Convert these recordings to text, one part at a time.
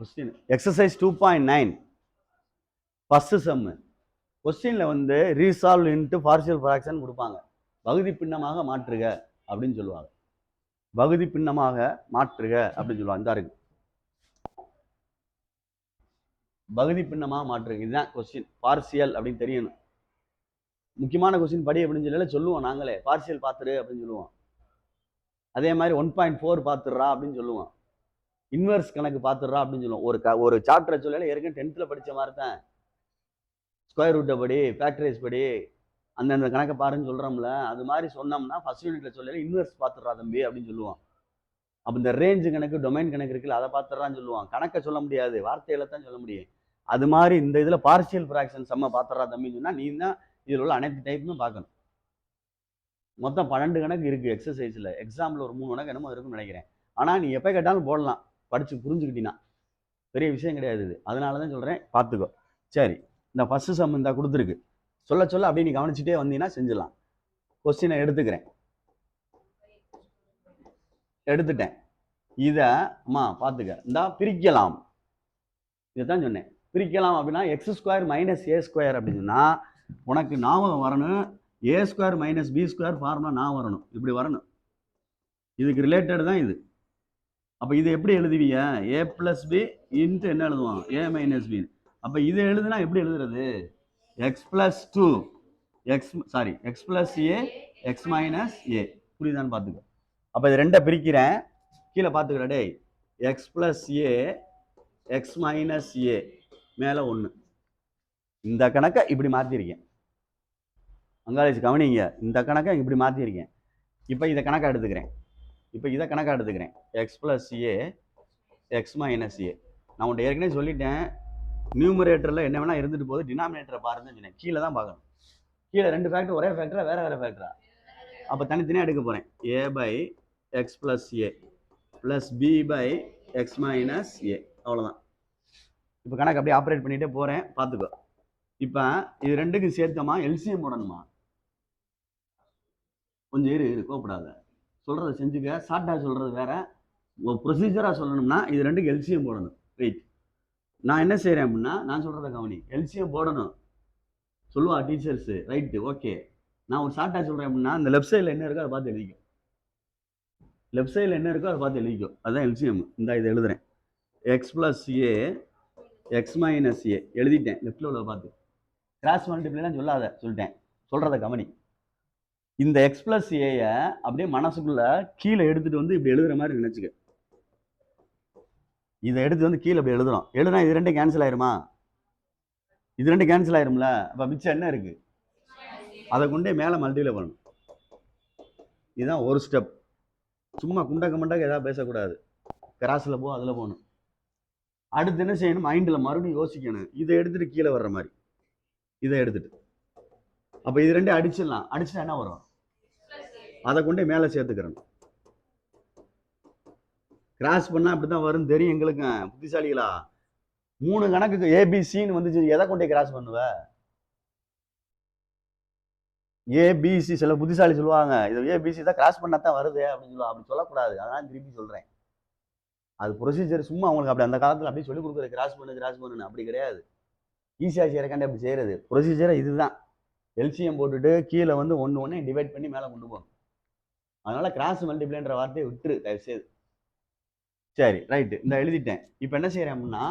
Question exercise 2.9 first sum. கொஸ்டின்ல வந்து resolve into partial fraction கொடுப்பாங்க. பகுதி பின்னமாக மாற்றுக அப்படின்னு சொல்லுவாங்க. பகுதி பின்னமாக மாற்றுக அப்படின்னு சொல்லுவாங்க. இந்த இருக்கு பகுதி பின்னமாக மாற்றுக. இதுதான் கொஸ்டின். பார்சியல் அப்படின்னு தெரியணும். முக்கியமான கொஸ்டின் படி அப்படின்னு சொல்லி சொல்லுவோம். நாங்களே பார்சியல் பார்த்துரு அப்படின்னு சொல்லுவோம். அதே மாதிரி 1.4 பார்த்துடுறா அப்படின்னு சொல்லுவோம். இன்வெர்ஸ் கணக்கு பார்த்துடுறா அப்படின்னு சொல்லுவோம். ஒரு சாப்டரை சொல்லல ஏற்கனவே 10th படித்த மாதிரி தான். ஸ்கொயர் ரூட்டை படி, ஃபேக்டரைஸ் படி, அந்தந்த கணக்கை பாருன்னு சொல்கிறோம்ல. அது மாதிரி சொன்னோம்னா ஃபர்ஸ்ட் யூனிட்ல சொல்லல இன்வெர்ஸ் பார்த்துடுறா தம்பி அப்படின்னு சொல்லுவோம். அப்போ இந்த ரேஞ்சு கணக்கு, டொமைன் கணக்கு இருக்குல்ல, அதை பார்த்துடுறான்னு சொல்லுவான். கணக்கை சொல்ல முடியாது, வார்த்தையில தான் சொல்ல முடியும். அது மாதிரி இந்த இதில் பார்ஷியல் ஃபிராக்ஷன் செம்ம பார்த்துடுறா தம்பின்னு சொன்னால் நீ தான் இதில் உள்ள அனைத்து டைப்புமே பார்க்கணும். மொத்தம் 12 கணக்கு இருக்குது எக்ஸசைஸில். எக்ஸாமில் ஒரு 3 கணக்கு என்னமோ இருக்குன்னு நினைக்கிறேன். ஆனால் நீ எப்போ கேட்டாலும் போடலாம், படித்து புரிஞ்சுக்கிட்டீங்கன்னா. பெரிய விஷயம் கிடையாது இது. அதனால தான் சொல்கிறேன், பார்த்துக்கோ. சரி, இந்த ஃபஸ்ட்டு சம் இந்த கொடுத்துருக்கு. சொல்ல சொல்ல அப்படியே நீ கவனிச்சுட்டே வந்தீங்கன்னா செஞ்சிடலாம். கொஸ்டினை எடுத்துக்கிறேன், எடுத்துட்டேன். இதை அம்மா பார்த்துக்க. இந்த பிரிக்கலாம், இதைத்தான் சொன்னேன். பிரிக்கலாம் அப்படின்னா x² - a² அப்படின்னா உனக்கு ஞாபகம் வரணும். a² - b² ஃபார்முலா நான் வரணும், இப்படி வரணும். இதுக்கு ரிலேட்டட் தான் இது. அப்போ இது எப்படி எழுதுவீங்க? a + b இன்ட்டு என்ன எழுதுவோம்? a - b. அப்போ இதை எழுதுனா எப்படி எழுதுறது? x + 2 x + a x - a. புரியுதான்னு பார்த்துக்க. அப்போ இது ரெண்டை பிரிக்கிறேன். கீழே பார்த்துக்கிற டே x + a x - a மேலே 1. இந்த கணக்கை இப்படி மாற்றிருக்கேன். அங்காலேஜ் கவனிங்க, இந்த கணக்கை இப்படி மாற்றிருக்கேன். இப்போ இதை கணக்காக எடுத்துக்கிறேன். x + a x - a. நான் உன்ட்ட ஏற்கனவே சொல்லிட்டேன், நியூமரேட்டரில் என்ன வேணா இருந்துட்டு போது, டினாமினேட்டரை பாருன்னு சொன்னேன். கீழே தான் பார்க்கணும். கீழே 2 ஃபேக்டர் ஒரே ஃபேக்டரா வேற ஃபேக்டரா? அப்போ தனித்தனியாக எடுக்க போகிறேன். a/x + a + b/x - a. அவ்வளோதான். இப்போ கணக்கு அப்படியே ஆப்ரேட் பண்ணிகிட்டே போகிறேன், பார்த்துக்கோ. இப்போ இது ரெண்டுக்கும் சேர்த்தமா எல்சிஎம் போடணுமா? கொஞ்சம் இரு, கோப்படாத. சொல்கிறத செஞ்சுக்க. ஷார்ட்டாக சொல்கிறது வேற, ப்ரொசீஜராக சொல்லணும்னா இது ரெண்டுக்கு எல்சிஎம் போடணும். வெயிட், நான் என்ன செய்கிறேன் அப்படின்னா, நான் சொல்கிறத கவனி. எல்சிஎம் போடணும் சொல்லுவா டீச்சர்ஸு. Right, okay. நான் ஒரு ஷார்ட்டாக சொல்கிறேன் அப்படின்னா, இந்த லெஃப்ட் சைடில் என்ன இருக்கோ அதை பார்த்து எழுதிக்கும். லெஃப்ட் சைடில் என்ன இருக்கோ அதை பார்த்து எழுதிக்கும். அதுதான் எல்சிஎம். இந்த இதை எழுதுறேன். x + a x - a எழுதிட்டேன். லெஃப்டில் உள்ள பார்த்து கிராஸ் மல்டிப்ளைலாம் சொல்லாத, சொல்லிட்டேன். சொல்கிறத கவனி. இந்த x + a அப்படியே மனசுக்குள்ள கீழே எடுத்துட்டு வந்து இப்படி எழுதுற மாதிரி நினைச்சுக்க. இதை எடுத்து வந்து கீழே இப்படி எழுதுறோம். எழுதுனா இது ரெண்டும் கேன்சல் ஆயிருமா? இது ரெண்டும் கேன்சல் ஆயிரும்ல. அப்போ மிச்சம் என்ன இருக்கு? அதை கொண்டே மேலே மல்டிப்ளை பண்ணணும். இதுதான் ஒரு ஸ்டெப். சும்மா குண்டக்க மண்டக்க ஏதாவது பேசக்கூடாது. கிராஸில் போ, அதில் போகணும். அடுத்து என்ன செய்யணும்? மைண்டில் மறுபடியும் யோசிக்கணும். இதை எடுத்துட்டு கீழே வர்ற மாதிரி இதை எடுத்துட்டு, அப்போ இது ரெண்டும் அடிச்சிடலாம். அடிச்சுட்டா என்ன வரும்? அதை கொண்டே மேலே சேர்த்துக்கிறோம். கிராஸ் பண்ணால் அப்படி தான் வரும், தெரியும் எங்களுக்கு. புத்திசாலிகளா, 3 கணக்குக்கு ஏபிசின்னு வந்துச்சு. எதை கொண்டே கிராஸ் பண்ணுவ? ஏபிசி. சில புத்திசாலி சொல்லுவாங்க, இது ஏபிசி தான் கிராஸ் பண்ணா தான் வருது அப்படின்னு சொல்லுவாங்க. அப்படி சொல்லக்கூடாது. அதனால திருப்பி சொல்கிறேன். அது ப்ரொசீஜர். சும்மா அவங்களுக்கு அப்படி அந்த காலத்தில் அப்படி சொல்லி கொடுக்குறது, கிராஸ் பண்ணுன்னு. அப்படி கிடையாது. ஈஸியாக செய்யறக்காண்டி அப்படி செய்கிறது. ப்ரொசீஜரை இதுதான். எல்சிஎம் போட்டுட்டு கீழே வந்து 1 டிவைட் பண்ணி மேலே கொண்டு போகணும். அதனால கிராஸ் மல்டிப்ளைன்ற வார்த்தையை விட்டுரு தயவுசெய்து. சரி, ரைட்டு. இந்த எழுதிட்டேன். இப்போ என்ன செய்யறேன் அப்படின்னா,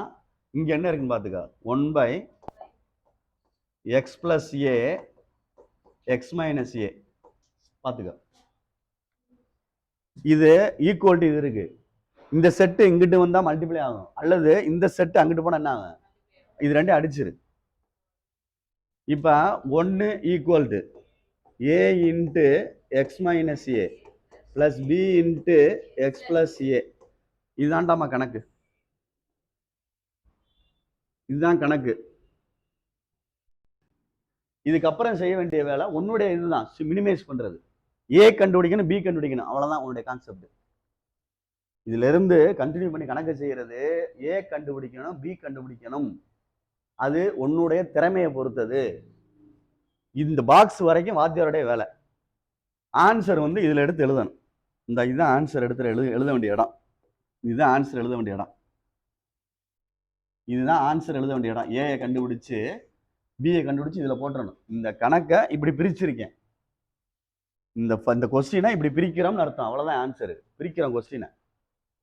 இங்கே என்ன இருக்குன்னு பார்த்துக்க. 1/x + a x - a பார்த்துக்க. இது ஈக்குவல் டு இது இருக்கு. இந்த செட்டு இங்கிட்டு வந்தால் மல்டிப்ளை ஆகும், அல்லது இந்த செட்டு அங்கிட்டு போனால் என்ன ஆகும்? இது ரெண்டும் அடிச்சிரு. இப்போ 1 = a × x - a + b × x + a. இதுதான்டாமா கணக்கு. இதுதான் கணக்கு. இதுக்கப்புறம் செய்ய வேண்டிய வேலை உன்னுடைய இதுதான், மினிமைஸ் பண்றது. ஏ கண்டுபிடிக்கணும், பி கண்டுபிடிக்கணும், அவ்வளவுதான் உன்னுடைய கான்செப்ட். இதுல இருந்து கண்டினியூ பண்ணி கணக்கு செய்யறது. ஏ கண்டுபிடிக்கணும், பி கண்டுபிடிக்கணும். அது உன்னுடைய திறமையை பொறுத்தது. இந்த பாக்ஸ் வரைக்கும் வாத்தியாருடைய வேலை. ஆன்சர் வந்து இதுல எடுத்து எழுதணும். இதுதான் ஆன்சர் எடுத்து எழுத வேண்டிய இடம். இதுதான் ஆன்சர் எழுத வேண்டிய இடம். இதுதான் ஆன்சர் எழுத வேண்டிய இடம். ஏயை கண்டுபிடிச்சு பியை கண்டுபிடிச்சு இதில் போட்டுறணும். இந்த கணக்கை இப்படி பிரிச்சிருக்கேன். இந்த கொஸ்டினை இப்படி பிரிக்கிறோம்னு அர்த்தம். அவ்வளோதான் ஆன்சரு. பிரிக்கிறோம் கொஸ்டினை.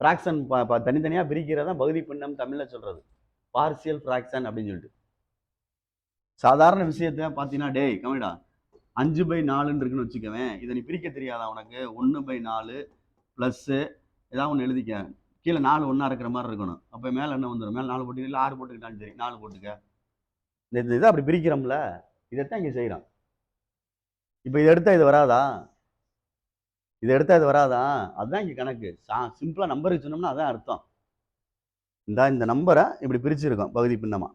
ஃப்ராக்ஷன் தனித்தனியாக பிரிக்கிறதான் பகுதி பின்னம் தமிழில் சொல்கிறது. பார்சியல் ஃப்ராக்ஷன் அப்படின்னு சொல்லிட்டு. சாதாரண விஷயத்த பார்த்தீங்கன்னா, டேய் கமிடா 5/4 இருக்குன்னு வச்சுக்கவேன். இதை நீ பிரிக்க தெரியாதா உனக்கு? 1/4 ப்ளஸ்ஸு ஏதாவது ஒன்று எழுதிக்க. கீழே 4 ஒன்றா இருக்கிற மாதிரி இருக்கணும். அப்போ மேலே என்ன வந்துடும்? மேலே 4 போட்டு இல்லை 6 போட்டுக்கிட்டாலும் சரி, 4 போட்டுக்க. இந்த இதை அப்படி பிரிக்கிறோம்ல, இதைத்தான் இங்கே செய்கிறோம். இப்போ இதை எடுத்தால் இது வராதா? இதை எடுத்தால் இது வராதா? அதுதான் இங்கே கணக்கு. சிம்பிளாக நம்பருக்கு சொன்னோம்னா அதான் அர்த்தம். இந்த நம்பரை இப்படி பிரிச்சிருக்கோம் பகுதி பின்னமா.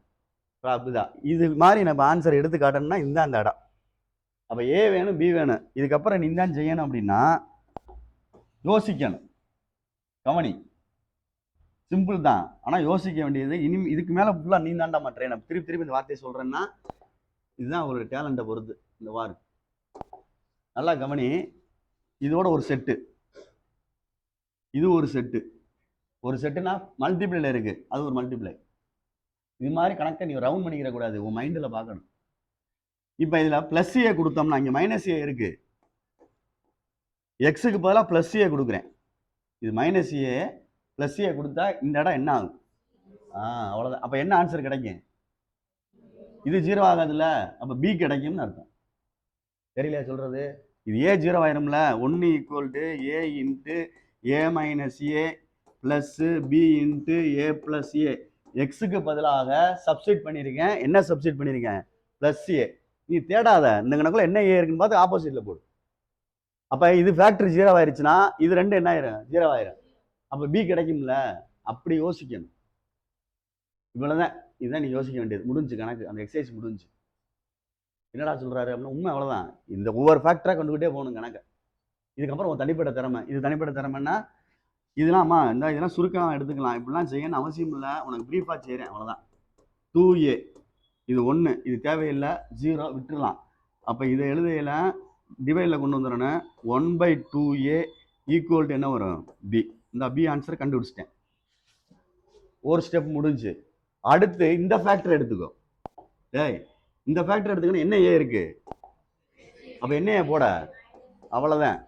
அப்படிதான் இது மாதிரி நம்ம ஆன்சர் எடுத்து காட்டணும்னா இந்த அந்த இடம். அப்போ ஏ வேணும், பி வேணும். இதுக்கப்புறம் நீ தான் செய்யணும் அப்படின்னா யோசிக்கணும். கவனி, சிம்பிள் தான். ஆனால் யோசிக்க வேண்டியது இதுக்கு மேலே ஃபுல்லாக நீ தாண்டா மாட்டேன். நான் திருப்பி திருப்பி இந்த வார்த்தையை சொல்கிறேன்னா இதுதான் ஒரு டேலண்ட்டை பொறுத்து. இந்த வார் நல்லா கவனி. இதோட ஒரு செட்டு, இது ஒரு செட்டு. ஒரு செட்டுனா மல்டிப்ளைல இருக்கு, அது ஒரு மல்டிப்ளை. இது மாதிரி கணக்கை நீ ரவுண்ட் பண்ணிக்கிற கூடாது, உன் மைண்டில் பார்க்கணும். இப்போ இதில் ப்ளஸ் ஏ கொடுத்தோம்னா இங்கே மைனஸ் ஏ இருக்கு. எக்ஸுக்கு பதிலாக ப்ளஸ் ஏ கொடுக்குறேன். இது மைனஸ் ஏ ப்ளஸ் ஏ கொடுத்தா இந்த இடம் என்ன ஆகும்? அவ்வளோதான். அப்போ என்ன ஆன்சர் கிடைக்கும்? இது 0 ஆகாதுல்ல, அப்போ பி கிடைக்கும்னு அர்த்தம். தெரியலையா சொல்றது? இது ஏ 0 ஆயிரும்ல. 1 = a into a minus A plus B into A plus A. எக்ஸுக்கு பதிலாக சப்ஸ்டிட் பண்ணியிருக்கேன். என்ன சப்ஸ்டிட் பண்ணியிருக்கேன்? Plus A. நீ தேடாத, இந்த கணக்குள்ள என்ன ஏ இருக்குன்னு பார்த்து ஆப்போசிட்டில் போடு. அப்போ இது ஃபேக்டரி 0 ஆயிருச்சுன்னா இது ரெண்டு என்ன ஆயிரும்? 0 ஆயிரும். அப்போ பி கிடைக்கும்ல. அப்படி யோசிக்கணும். இவ்வளோதான். இதுதான் நீ யோசிக்க வேண்டியது. முடிஞ்சு கணக்கு. அந்த எக்ஸசைஸ் முடிஞ்சு. என்னடா சொல்கிறாரு அப்படின்னா உண்மை அவ்வளோதான். இந்த ஒவ்வொரு ஃபேக்டராக கொண்டுகிட்டே போகணும் கணக்கை. இதுக்கப்புறம் ஒரு தனிப்பட்ட திறமை. இது தனிப்பட்ட திறமைன்னா இதெல்லாம்மா இதெல்லாம் சுருக்கம் எடுத்துக்கலாம். இப்படிலாம் செய்யணும்னு அவசியம் இல்லை. உனக்கு ப்ரீஃபாக செய்கிறேன், அவ்வளோதான். 2a இது 1, இது தேவையில்லை, 0 விட்டுடலாம். அப்போ இதை எழுதையில் டிவைடில் கொண்டு வந்துடணும். 1/2a ஈக்குவல் என்ன வரும்? பி. இந்த பி ஆன்சர் கண்டுபிடிச்சிட்டேன். ஒரு ஸ்டெப் முடிஞ்சு. அடுத்து இந்த ஃபேக்டர் எடுத்துக்கோ. டேய் இந்த ஃபேக்டர் எடுத்துக்கணும். என்ன ஏ இருக்கு? அப்போ என்ன ஏ போட? அவ்வளோதான்.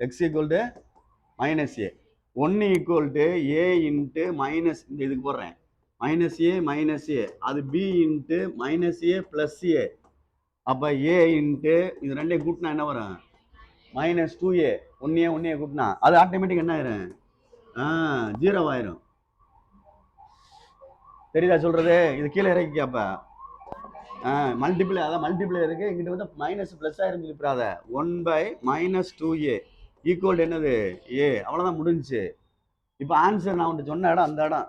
X equal to minus A. 1 = a into minus, இந்த இதுக்கு போடுறேன் மைனஸ் ஏ மைனஸ் ஏ. அது B into minus A plus ஏ. அப்போ ஏ இன்ட்டு இது ரெண்டையும் கூட்டினா என்ன வரும்? -2a. 1a கூட்டினா அது ஆட்டோமேட்டிக் என்ன ஆயிரும்? 0 ஆயிரும். தெரியுதா சொல்றது? இது கீழே இறக்கி. அப்போ மல்டிப்ளை, அதான் மல்டிப்ளை இருக்கு. இங்கிட்ட வந்து மைனஸ் ப்ளஸ் ஆயிரும் சொல்லிவிடாத. 1/-2a ஈக்குவல் என்னது? ஏ. அவ்வளோதான், முடிஞ்சு. இப்போ ஆன்சர் நான் உன்ட்டு சொன்ன இடம் அந்த இடம்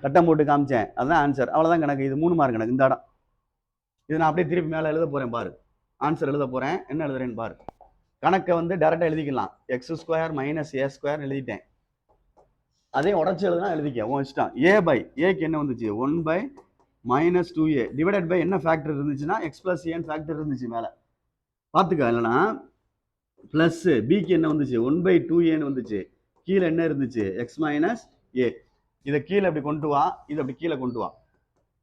கட்டம் போட்டு காமிச்சேன், அதுதான் ஆன்சர். அவ்வளோதான் கணக்கு. இது 3 மார்க் கணக்கு. இந்த இடம் இது நான் அப்படியே திருப்பி மேலே எழுத போகிறேன் பாரு. ஆன்சர் எழுத போகிறேன். என்ன எழுதுறேன்னு பாரு. கணக்கை வந்து டேரெக்டாக எழுதிக்கலாம். x² - a² எழுதிட்டேன். அதே உடச்சி எழுதுனா எழுதிக்க, உன் இஷ்டம். ஏக்கு என்ன வந்துச்சு? 1/-2a டிவைடட் பை என்ன ஃபேக்டர் இருந்துச்சுன்னா x + a ஃபேக்டர் இருந்துச்சு மேலே. பார்த்துக்க. இல்லைனா ப்ளஸ் பிக்கு என்ன வந்துச்சு? 1/2a வந்துச்சு. கீழே என்ன இருந்துச்சு? x - a. இதை கீழே அப்படி கொண்டு வா, இதை அப்படி கீழே கொண்டு வா.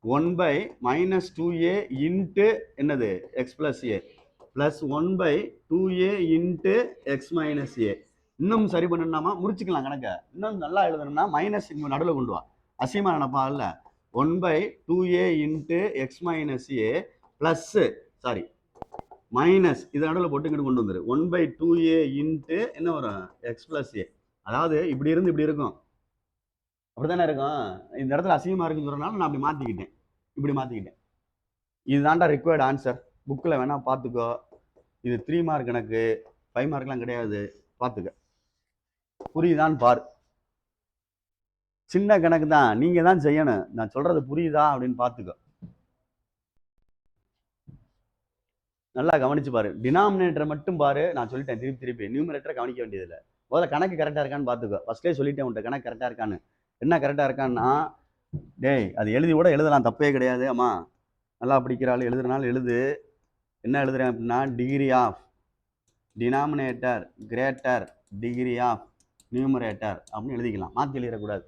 1/-2a இன்ட்டு என்னது? x + a plus 1/2a into x - a. இன்னும் சரி பண்ணணும்னா முடிச்சுக்கலாம் கணக்க. இன்னும் நல்லா எழுதணும்னா மைனஸ் இங்கே நடுவில் கொண்டு வா. அசியமா நினைப்பா இல்லை. 1/2a into x - a plus minus இது நடுவில் போட்டு கொண்டு வந்துரு. 1/2a இன்ட்டு என்ன வரும்? x + a. அதாவது இப்படி இருந்து இப்படி இருக்கும். அப்படித்தானே இருக்கும். இந்த இடத்துல அசிங்கமாக இருக்குன்னு சொல்கிறனால நான் அப்படி மாற்றிக்கிட்டேன். இப்படி மாற்றிக்கிட்டேன். இதுதான்டா ரிக்வயர்டு ஆன்சர். புக்கில் வேணால் பார்த்துக்கோ. இது 3 மார்க் கணக்கு, 5 மார்க்லாம் கிடையாது. பார்த்துக்க. புரியுதான்னு பாரு. சின்ன கணக்கு தான், நீங்கள் தான் செய்யணும். நான் சொல்கிறது புரியுதா அப்படின்னு பார்த்துக்கோ. நல்லா கவனிச்சு பாரு. டினாமினேட்டரை மட்டும் பாரு. நான் சொல்லிட்டேன் திருப்பி நியூமரேட்டரை கவனிக்க வேண்டியதில்லை. முதல்ல கணக்கு கரெக்டாக இருக்கான்னு பார்த்துக்கோ. ஃபஸ்ட்டே சொல்லிட்டேன் உன்ட்ட கணக்கு கரெக்டாக இருக்கான்னு. என்ன கரெக்டாக இருக்கான்னா, டேய் அது எழுதி கூட எழுதலாம், தப்பே கிடையாது. அம்மா நல்லா படிக்கிறாள், எழுதுறனால எழுது. என்ன எழுதுறேன் அப்படின்னா, degree of denominator greater degree of numerator அப்படின்னு எழுதிக்கலாம். மாற்றி எழுதிடக்கூடாது.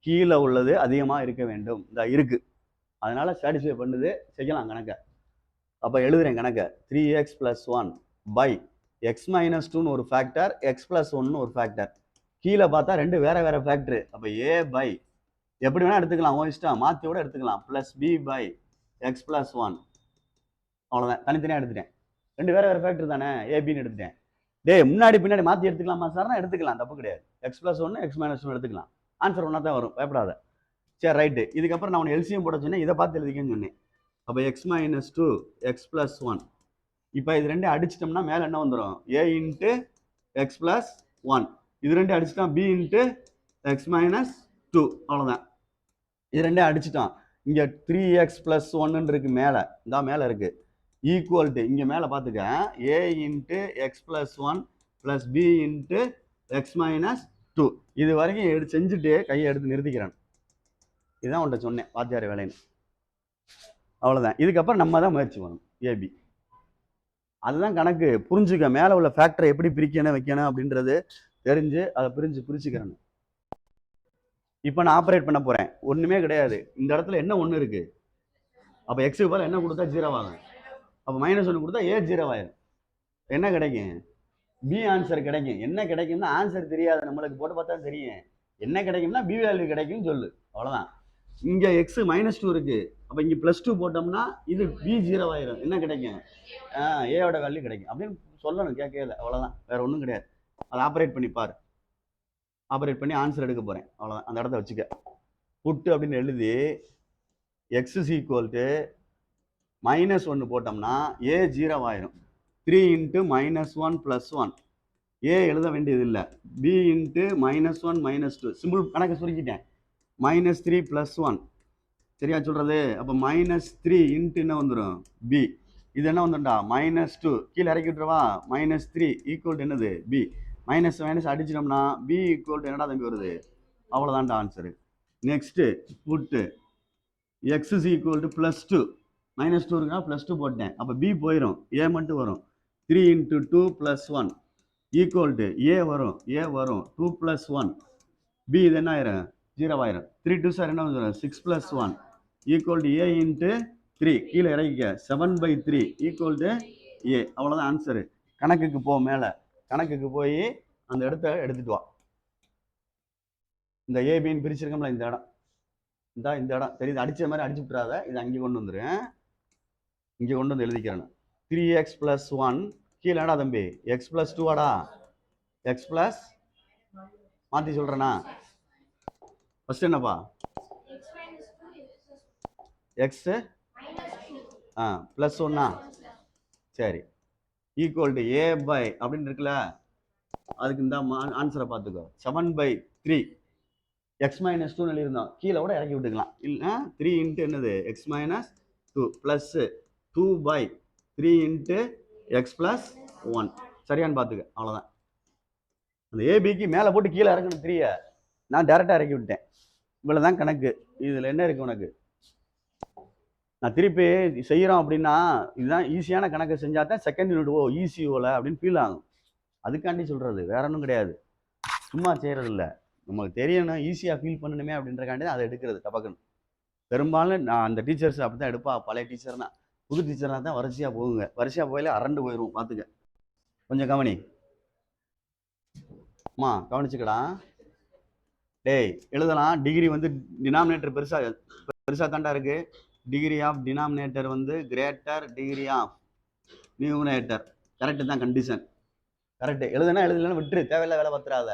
கீழே உள்ளது அதிகமாக இருக்க வேண்டும். இந்த இருக்கு, அதனால சாட்டிஸ்ஃபை பண்ணுது, செய்யலாம் கணக்கை. அப்போ எழுதுறேன் கணக்கை. 3x + 1 பை எக்ஸ் மைனஸ் 2ன்னு ஒரு ஃபேக்டர், எக்ஸ் ப்ளஸ் 1ன்னு ஒரு ஃபேக்டர். கீழே பார்த்தா ரெண்டு வேற வேற ஃபேக்டர். அப்போ ஏ பை எப்படி வேணா எடுத்துக்கலாம், உன் இஷ்டம், மாற்றி கூட எடுத்துக்கலாம், plus b by x plus 1. அவ்வளோதான், தனித்தனியாக எடுத்துட்டேன். ரெண்டு வேற வேற ஃபேக்டர் தானே, ஏபின்னு எடுத்துட்டேன். முன்னாடி பின்னாடி மாற்றி எடுத்துக்கலாமா சார்னா எடுத்துக்கலாம், தப்பு கிடையாது. எக்ஸ் ப்ளஸ் 1 எக்ஸ் மைனஸ் 1 எடுத்துக்கலாம், ஆன்சர் ஒன்றா தான் வரும், பயப்படாத. சரி ரைட்டு. இதுக்கப்புறம் நான் உனக்கு எல்சிஎம் போட சொன்னேன், இதை பார்த்து எழுதிக்கன்னு சொன்னேன். அப்போ எக்ஸ் மைனஸ் 2 எக்ஸ் ப்ளஸ் 1. இப்போ இது ரெண்டு அடிச்சிட்டோம்னா மேலே என்ன வந்துடும், ஏ இன்ட்டு எக்ஸ் ப்ளஸ் 1. இது ரெண்டு அடிச்சிட்டோம், பி இன்ட்டு எக்ஸ் மைனஸ் 2. அவ்வளோதான், இது ரெண்டே அடிச்சிட்டோம். இங்கே 3x + 1 இருக்கு மேலே, இதான் மேலே இருக்கு, ஈக்குவல் டு இங்கே மேலே பார்த்துக்க A into X plus 1 plus B into X minus 2. இது வரைக்கும் செஞ்சுட்டு கையை எடுத்து நிறுத்திக்கிறேன். இதுதான் உன்ட்ட சொன்னேன் வாத்தியார் வேலைன்னு. அவ்வளோதான். இதுக்கப்புறம் நம்ம தான் முயற்சி பண்ணணும், ஏபி. அதுதான் கணக்கு. புரிஞ்சுக்க, மேலே உள்ள ஃபேக்டரை எப்படி பிரிக்கணும் வைக்கணும் அப்படின்றது தெரிஞ்சு அதை பிரிச்சுக்கிறேன். இப்போ நான் ஆப்ரேட் பண்ண போகிறேன், ஒன்றுமே கிடையாது. இந்த இடத்துல என்ன ஒன்று இருக்குது, அப்போ எக்ஸுக்கு பதில் என்ன கொடுத்தா 0 ஆகும். அப்போ -1 கொடுத்தா ஏ 0 ஆயிரும். என்ன கிடைக்கும், பி ஆன்சர் கிடைக்கும். என்ன கிடைக்கும்னா ஆன்சர் தெரியாது, நம்மளுக்கு போட்டு பார்த்தா தெரியும். என்ன கிடைக்கும்னா பி வேல்யூ கிடைக்கும்னு சொல்லு, அவ்வளோதான். இங்கே எக்ஸ் -2 இருக்கு, அப்போ இங்கே +2 போட்டோம்னா இது பி 0 ஆயிரும். என்ன கிடைக்கும், ஏயோட வேல்யூ கிடைக்கும் அப்படின்னு சொல்லணும், கேட்கல. அவ்வளோதான், வேற ஒன்றும் கிடையாது. அதை ஆப்ரேட் பண்ணி பாரு. ஆப்ரேட் பண்ணி ஆன்சர் எடுக்க போகிறேன், அவ்வளோதான். அந்த இடத்த வச்சுக்க, புட்டு அப்படின்னு எழுதி எக்ஸ் இஸ் ஈக்குவல் டு -1 போட்டோம்னா ஏ 0 ஆயிரும். 3 × -1 + 1. ஏ எழுத வேண்டியது இல்லை, பி இன்ட்டு -1 -2. சிம்பிள் கணக்கு சுருக்கிட்டேன். -3 + 1, சரியா சொல்கிறது. அப்போ -3 இன்ட்டு என்ன வந்துடும், பி. இது என்ன வந்துட்டா -2, கீழே இறக்கி விட்டுருவா. -3 ஈக்குவல் என்னது, பி. மைனஸ் அடிச்சிட்டோம்னா பி ஈக்குவல் என்னடா தம்பி வருது, அவ்வளோதான்டா answer. Next put X is equal to +2. -2 இருக்குன்னா +2 போட்டேன், அப்போ பி போயிடும், ஏ மட்டும் வரும். 3 × 2 + 1 ஈக்குவல் டு ஏ வரும், 2 + 1. பி இது என்ன ஆயிரும், 0 ஆயிரும். 3 2 சார் என்ன வந்துடும், 6 + 1 ஈக்குவல் டு ஏ இன்ட்டு 3. கீழே இறக்கிக்க, 7/3 ஈக்குவல் டு ஏ. அவ்வளோதான் ஆன்சரு. கணக்குக்கு போ, மேலே கணக்குக்கு போய் அந்த இடத்த எடுத்துட்டு வா. இந்த ஏபின்னு பிரிச்சிருக்கோம்ல, இந்த இடம், இந்த இடம் தெரியுது, அடிச்ச மாதிரி அடிச்சு விட்டுறாத. இது அங்கே கொண்டு வந்துடுறேன், இங்கே கொண்டு வந்து எழுதிக்கிறேன். 3x + 1 கீழேடா தம்பி, x + 2 எக்ஸ் ப்ளஸ் மாற்றி சொல்கிறேண்ணா. ஃபஸ்ட் என்னப்பா, எக்ஸு +1. சரி, ஈக்குவல் டு ஏ பை அப்படின்னு இருக்குல்ல, அதுக்கு இந்த ஆன்சரை பார்த்துக்கோ. 7/3 எக்ஸ் -2 எழுதியிருந்தோம், கீழே கூட இறக்கி விட்டுக்கலாம். இல்லை 3 இன்ட்டு என்னது, எக்ஸ் -2 ப்ளஸ் 2/3 இன்ட்டு எக்ஸ் + 1. சரியான்னு பார்த்துக்க, அவ்வளோதான். அந்த ஏபிக்கு மேலே போட்டு கீழே இறக்கணும் 3, நான் டேரெக்டாக இறக்கி விட்டேன். இவ்வளோ தான் கணக்கு. இதில் என்ன இருக்குது உனக்கு, நான் திருப்பி செய்கிறோம் அப்படின்னா இதுதான் ஈஸியான கணக்கை செஞ்சால் தான் செகண்ட் யூனிட் ஈஸியோவில் அப்படின்னு ஃபீல் ஆகும். அதுக்காண்டி சொல்கிறது, வேற ஒன்றும் கிடையாது. சும்மா செய்கிறது இல்லை, நமக்கு தெரியணும், ஈஸியாக ஃபீல் பண்ணணுமே அப்படின்றக்காண்டி தான் அதை எடுக்கிறது டபக்குன்னு. பெரும்பாலும் நான் அந்த டீச்சர்ஸ் அப்படி தான் எடுப்பா, பழைய டீச்சர் தான். புது டீச்சர்னால் தான் வரிசையாக போகுங்க, வரிசையாக போயில அரண்டு போயிடும். பார்த்துக்க, கொஞ்சம் கவனி அம்மா, கவனிச்சுக்கடா. டேய் எழுதலாம், டிகிரி வந்து டினாமினேட்டர் பெருசாக தாண்டா இருக்குது. டிகிரி ஆஃப் டினாமினேட்டர் வந்து greater degree of numerator. Correct தான், கண்டிஷன் கரெக்டு. எழுதுனா எழுதலன்னு விட்டுரு, தேவையில்லை வேலை பார்த்துறாத.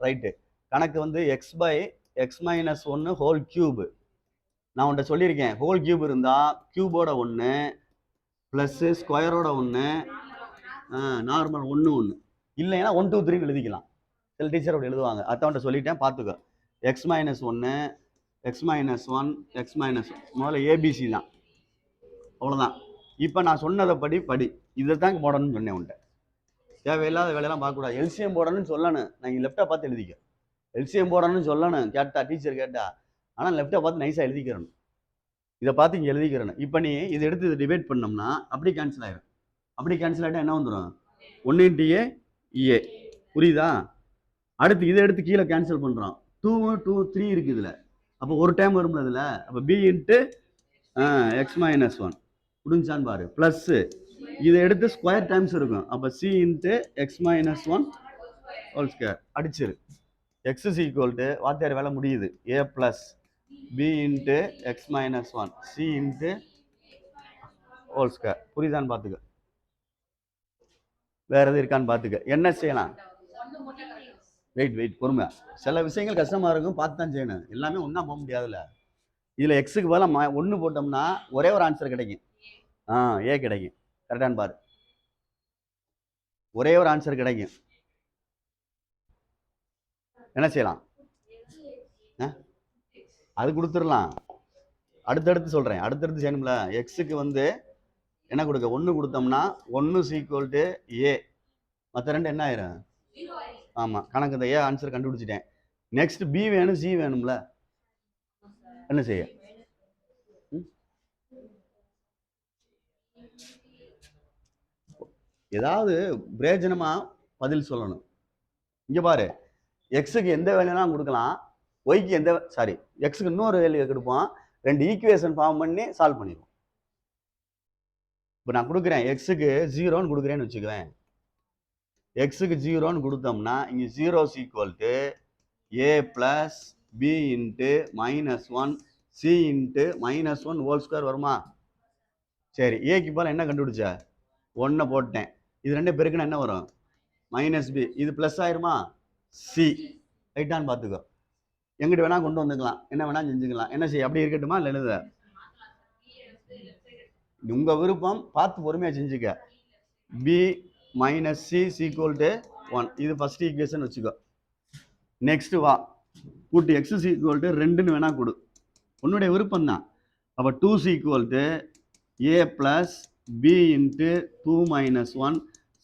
ரைட்டு. கணக்கு வந்து x/x - 1 ஹோல் கியூப். நான் உன்ட்ட சொல்லியிருக்கேன், ஹோல் கியூப் இருந்தால் கியூபோட 1 ப்ளஸ்ஸு ஸ்கொயரோட 1 நார்மல் 1 இல்லைன்னா 1 2 3 எழுதிக்கலாம். சில டீச்சர் அப்படி எழுதுவாங்க, அதான் சொல்லிட்டேன், பார்த்துக்கோ. x - 1 x - 1 x - 1 முதல்ல ஏபிசி தான், அவ்வளோதான். இப்போ நான் சொன்னதை படி இதை தான் போடணும்னு சொன்னேன் உன்ட்ட. தேவையில்லாத வேலையெல்லாம் பார்க்கக்கூடாது. எல்சிஎம் போடணும்னு சொல்லணும், நான் இங்கே லெஃப்டாக பார்த்து எழுதிக்க. எல்சிஎம் போடணும்னு சொல்லணும், கேட்டா டீச்சர் கேட்டா. ஆனால் லெஃப்டாக பார்த்து நைஸாக எழுதிக்கிறணும், இதை பார்த்து இங்கே எழுதிக்கிறணும். இப்போ நீ இதை எடுத்து இதை டிவைட் பண்ணோம்னா அப்படி கேன்சல் ஆயிடும். அப்படி கேன்சல் ஆகிட்டா என்ன வந்துடும், 1 × ஏ, புரியுதா? அடுத்து இதை எடுத்து கீழே கேன்சல் பண்ணுறோம், 2 2 3 இருக்கு இதில். அப்போ ஒரு டைம் வரும்ல இதில். அப்போ B into X minus one முடிஞ்சான்னு பாரு. ப்ளஸ்ஸு இதை எடுத்து ஸ்கொயர் டைம்ஸ் இருக்கும். அப்போ C into X minus one whole square அடிச்சிரு. எக்ஸ் இஸ் ஈக்குவல் டு வாத்தியார் வேலை முடியுது. A plus B into X minus one C into whole square. புரியுதான்னு பார்த்துக்க. வேற எது இருக்கான்னு பார்த்துக்க. என்ன செய்யலாம்? வெயிட் பொறுமை. சில விஷயங்கள் கஷ்டமாக இருக்கும், பார்த்து தான் செய்யணும். எல்லாமே ஒன்றா போக முடியாதுல்ல. இதில் எக்ஸுக்கு பதிலாக 1 போட்டோம்னா ஒரே ஒரு ஆன்சர் கிடைக்கும். ஏ கிடைக்கும். கரெக்டான்னு பாரு. ஒரே ஒரு ஆன்சர் கிடைக்கும். என்ன செய்யலாம்? அது கொடுத்துடலாம். அடுத்தடுத்து சொல்கிறேன். அடுத்தடுத்து செய்யணும்ல. எக்ஸுக்கு வந்து என்ன கொடுக்க? 1 கொடுத்தோம்னா 1 ஈக்குவல் டு ஏ. மற்ற ரெண்டு என்ன ஆயிரும்? ஆமாம், கணக்கு இந்த ஏ ஆன்சர் கண்டுபிடிச்சிட்டேன். நெக்ஸ்ட் பி வேணும், சி வேணும்ல. என்ன செய்ய? ஏதாவது பிரயோஜனமா பதில் சொல்லணும். இங்க பாரு, எக்ஸுக்கு எந்த வேலையெல்லாம் கொடுக்கலாம், ஒய்க்கு எந்த சாரி எக்ஸுக்கு இன்னொரு வேலையை கொடுப்போம். 2 ஈக்குவேஷன் ஃபார்ம் பண்ணி சால்வ் பண்ணிடுவோம். இப்போ நான் கொடுக்குறேன் எக்ஸுக்கு 0ன்னு கொடுக்குறேன்னு வச்சுக்குவேன். எக்ஸுக்கு 0ன்னு கொடுத்தோம்னா இங்கே 0 equal to a plus b into -1 c into -1 whole square வருமா? சரி, ஏக்கு போல என்ன கண்டுபிடிச்ச? 1 போட்டேன். இது ரெண்டு பெருக்குன்னா என்ன வரும்? -b. இது ப்ளஸ் ஆயிருமா? சி. ரைட்டான்னு பார்த்துக்கோ. எங்கிட்ட வேணா கொண்டு வந்துக்கலாம், என்ன வேணா செஞ்சுக்கலாம். என்ன செய்ய? அப்படி இருக்கட்டுமா இல்லை எழுத? உங்க விருப்பம், பார்த்து பொறுமையா செஞ்சுக்க. b - c equal to 1. இது ஃபர்ஸ்ட் ஈக்குவேஷன் வச்சுக்கோ. நெக்ஸ்ட் வா, கூட்டு x ஈக்குவல் டு 2ன்னு வேணா கொடு, உன்னுடைய விருப்பம் தான். அப்போ 2 equal to a plus b into 2 - 1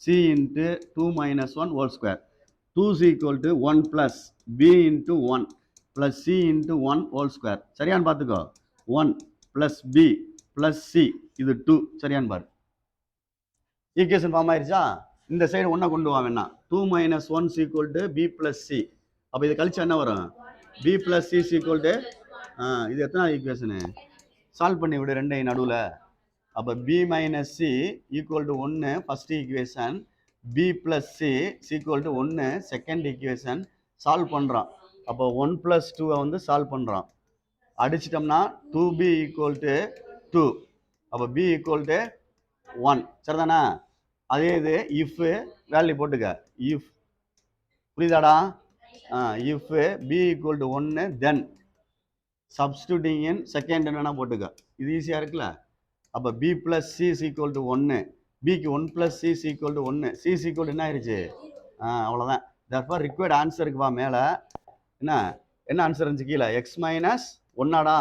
c into 2 - 1 whole square. 2 equal to 1 plus b into 1 plus c into 1 whole square. சரியான்னு பார்த்துக்கோ. 1 பிளஸ் b பிளஸ் c இது 2. சரியான்னு பாரு. ஈக்குவேஷன் ஃபார்ம் ஆயிருச்சா? இந்த சைடு 1 கொண்டு வா வேணா. 2 - 1 equal to b plus c. அப்போ இது கழிச்சா என்ன வரும்? b plus c equal to இது எத்தனாவது ஈக்குவேஷனு? சால்வ் பண்ணி விடு ரெண்டையும் நடுவில். அப்போ b - c equal to 1 first equation, b plus c equal to 1 second equation. Solve பண்ணுறோம். அப்போ 1 + 2 வந்து சால்வ் பண்ணுறோம். அடிச்சிட்டோம்னா 2b ஈக்குவல் டு 2. அப்போ b ஈக்குவல் டு 1. சரிதானா? அதே இது இஃப் வேல்யூ போட்டுக்க. இஃப், புரியுதாடா? If b equal to 1 then substituting in second என்னன்னா போட்டுக்க. இது ஈஸியாக இருக்குல்ல. அப்போ b plus c equal to 1, பிக்கு 1 plus c equal to 1, c equal என்ன ஆயிடுச்சு? அவ்வளோதான். therefore ரிக்வயர்ட் ஆன்சருக்கு வா. மேலே என்ன ஆன்சர் இருந்துச்சு? கீழே எக்ஸ் மைனஸ் 1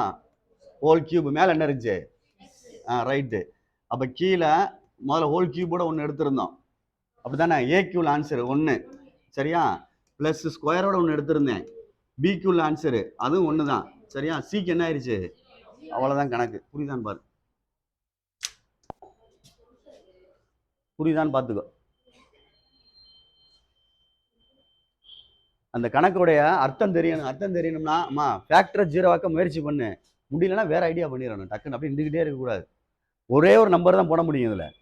ஹோல் கியூப். மேலே என்ன இருந்துச்சு? ரைட்டு. அப்போ கீழே முதல்ல ஹோல் கியூபோட 1 எடுத்திருந்தோம், அப்படித்தானே? ஏ கியூல ஆன்சர் 1. சரியா? பிளஸ் ஸ்கொயரோட 1 எடுத்திருந்தேன். பி கியூல ஆன்சரு அதுவும் 1 தான். சரியா? சிக்கு என்ன ஆயிடுச்சு? அவ்வளோதான் கணக்கு. புரியுதான்னு பாரு. புரியுதான்னு பார்த்துக்கோ. அந்த கணக்குடைய அர்த்தம் தெரியணும். அர்த்தம் தெரியணும்னா அம்மா ஃபேக்டரை 0 ஆக்க முயற்சி பண்ணு. முடியலன்னா வேற ஐடியா பண்ணிடணும். டக்குன்னு அப்படி இருந்துக்கிட்டே இருக்கக்கூடாது. ஒரே ஒரு நம்பர் தான் போட முடியும் இதில்.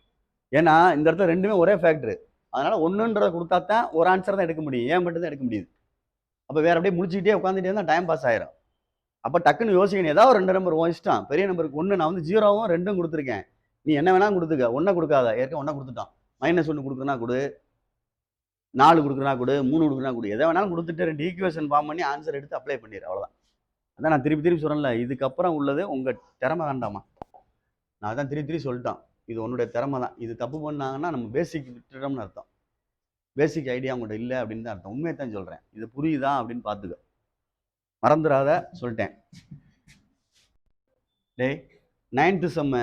ஏன்னா இந்த இடத்துல ரெண்டுமே ஒரே ஃபேக்டர். அதனால 1ன்றதை கொடுத்தா தான் ஒரு ஆன்சர் தான் எடுக்க முடியும். ஏன் மட்டும் தான் எடுக்க முடியுது. அப்போ வேற அப்படியே முடிச்சுக்கிட்டே உட்காந்துட்டே இருந்தால் டைம் பாஸ் ஆயிரும். அப்போ டக்குன்னு யோசிக்கணும். ஏதாவது ஒரு 2 நம்பர் உன் இஷ்டம். பெரிய நம்பருக்கு 1, நான் வந்து 0வும் 2ம் கொடுத்துருக்கேன். நீ என்ன வேணாலும் கொடுத்துக்க. 1 கொடுக்காத. ஏற்கனவே 1 கொடுத்துட்டான். -1 கொடுக்குறனா கொடு, 4 கொடுக்குறனா கொடு, 3 கொடுக்குறனா கொடு. எதை வேணாலும் கொடுத்துட்டு 2 ஈக்குவேஷன் ஃபார்ம் பண்ணி ஆன்சர் எடுத்து அப்ளை பண்ணிடு. அவ்வளோதான். அதான் நான் திருப்பி சொல்கிறேன்ல, இதுக்கப்புறம் உள்ளது உங்கள் திறமை வேண்டாமா. நான் அதான் திருப்பி சொல்லிட்டான். இது உன்னுடைய திறமை தான். இது தப்பு பண்ணாங்கன்னா நம்ம பேசிக் விட்டுட்டோம்னு அர்த்தம். பேசிக் ஐடியா உங்கள்கிட்ட இல்லை அப்படின்னு தான் அர்த்தம். உண்மையை தான் சொல்கிறேன். இது புரியுதா அப்படின்னு பார்த்துக்க. மறந்துடாத சொல்லிட்டேன். டேய் 9th செம்ம